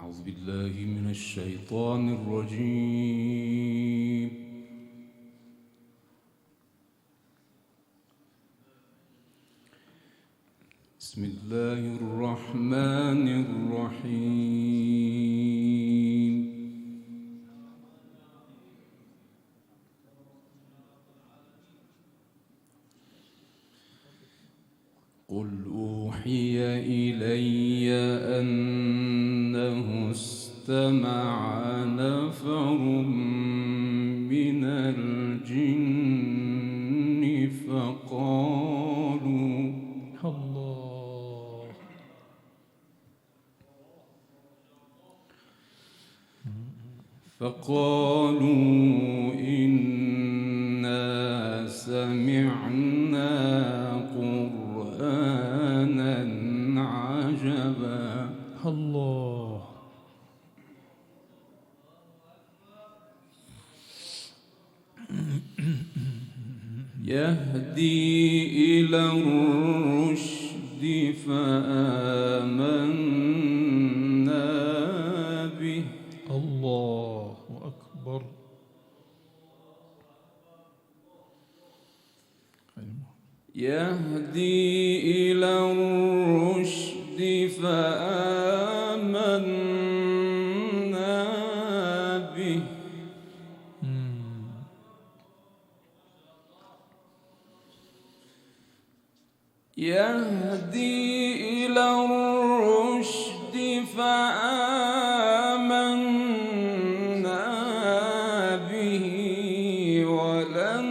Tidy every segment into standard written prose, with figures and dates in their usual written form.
أعوذ بالله من الشيطان الرجيم. بسم الله الرحمن الرحيم. قل أوحي إلي أنه استمع نفر من الجن فقالوا إنا سمعنا قرآنا عجبا. الله. يهدي إلى الرشد فآمنا به. الله أكبر. يهدي إلى الرشد فآمنا به. يهدي إلى الرشد فآمنا به ولن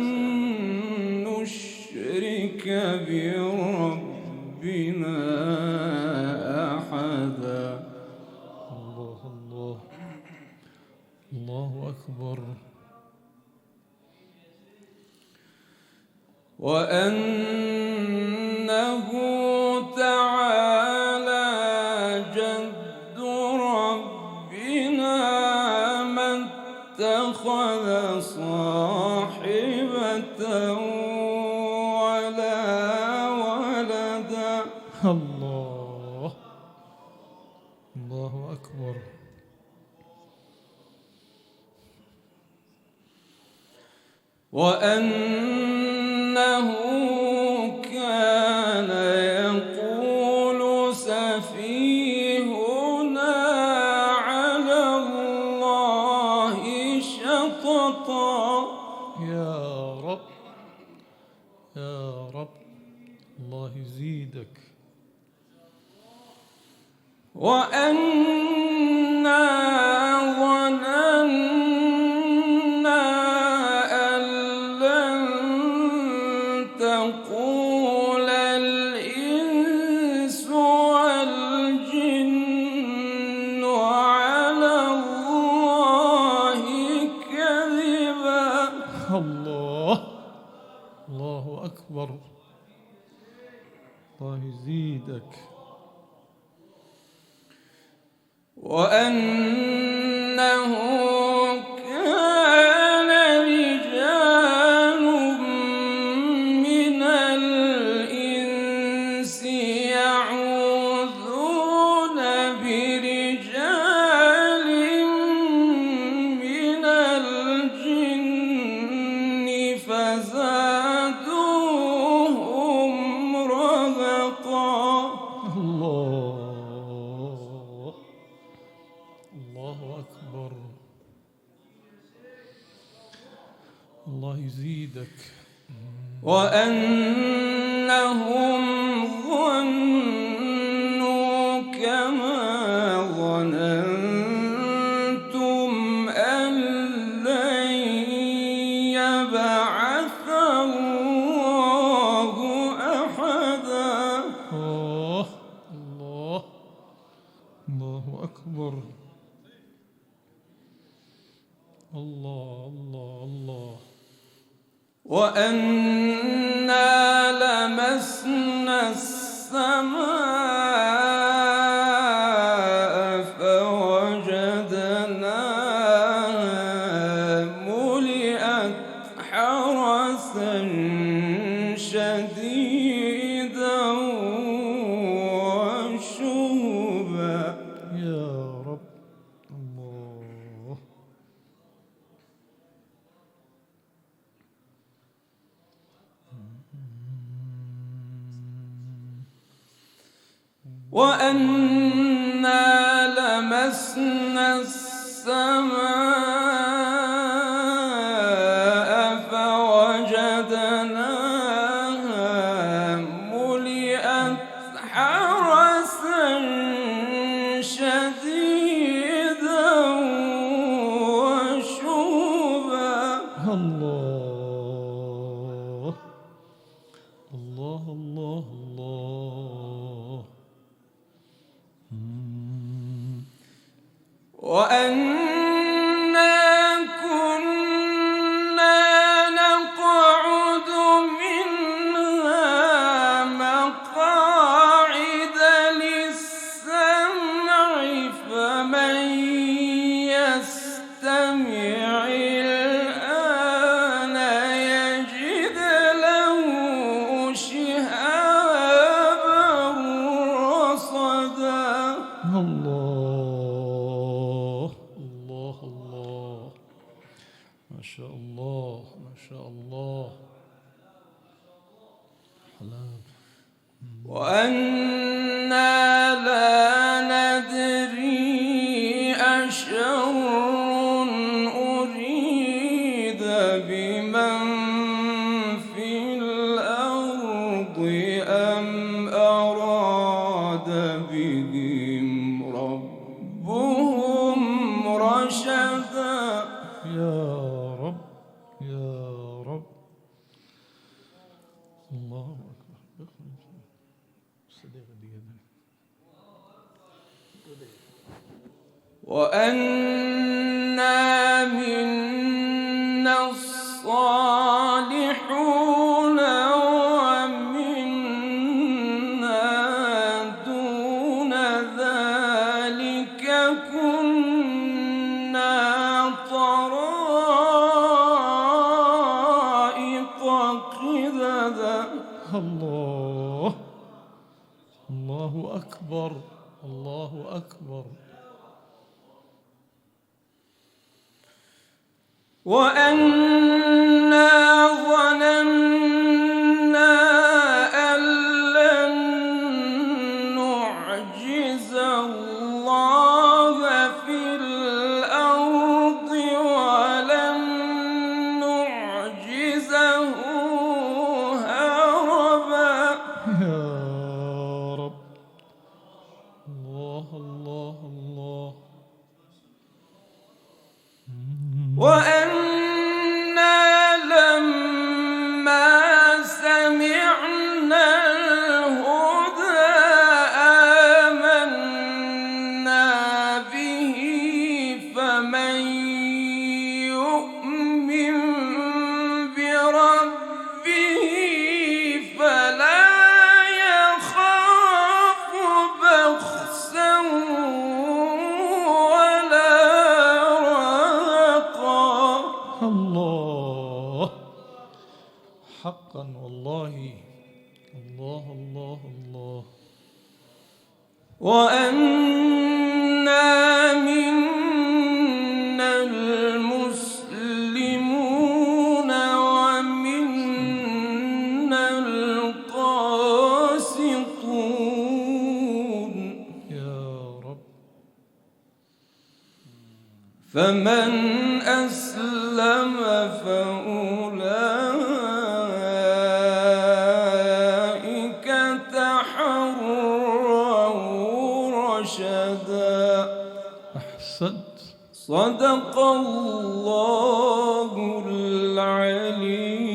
نشرك بربنا أحدا. الله الله الله أكبر. وأنه تعالى جد ربنا ما اتخذ صاحبة ولا ولدا. الله الله أكبر. وأنه كان يقول سفيهنا على الله شططا. يا رب يا رب الله يزيدك. وأنا ظننا أن لن تقول الإنس والجن على الله كذبا. الله الله أكبر. الله يزيدك. وأنه كان رجال من الإنس يعوذون برجال من الجن فزادوهم رهقا. الله الله أكبر. الله يزيدك. وأنهم ظنوا كما ظننتم أن لن يبعث الله أحدا. الله الله الله أكبر. الله الله الله. وأنا لمسنا السماء فوجدناها ملئت حرسا شديدا وشهبا. يا رب وأنا لمسنا السماء فوجدناها ملئت حرسا شديدا وشوبا. الله الله الله الله. وأنا كنا نقعد منها مقاعد للسمع فمن يستمع الآن يجد له شهابا رصدا. الله الله الله. ما شاء الله ما شاء الله. حلال. وأنا لا ندري أشر أريد بمن في الأرض أم أراد بهم ربهم رشدا. يا رب يا رب. الله أكبر. وأنا منا الصالحون ومنا دون ذلك كنا طرائق قددا. الله الله أكبر الله أكبر. وأنا ظننا أن لن نعجز الله في الأرض ولن نعجزه هربا. يا رب. الله الله الله. وأنا لما سمعنا الهدى آمنا به فمن يؤمن بربه فلا يخاف بخسا ولا الله حقا والله. الله الله الله. وأنا منا المسلمون ومنا القاسطون. يا رب. فمن أسلم فأولئك تحروا رشدا. أحسنت. صدق الله العلي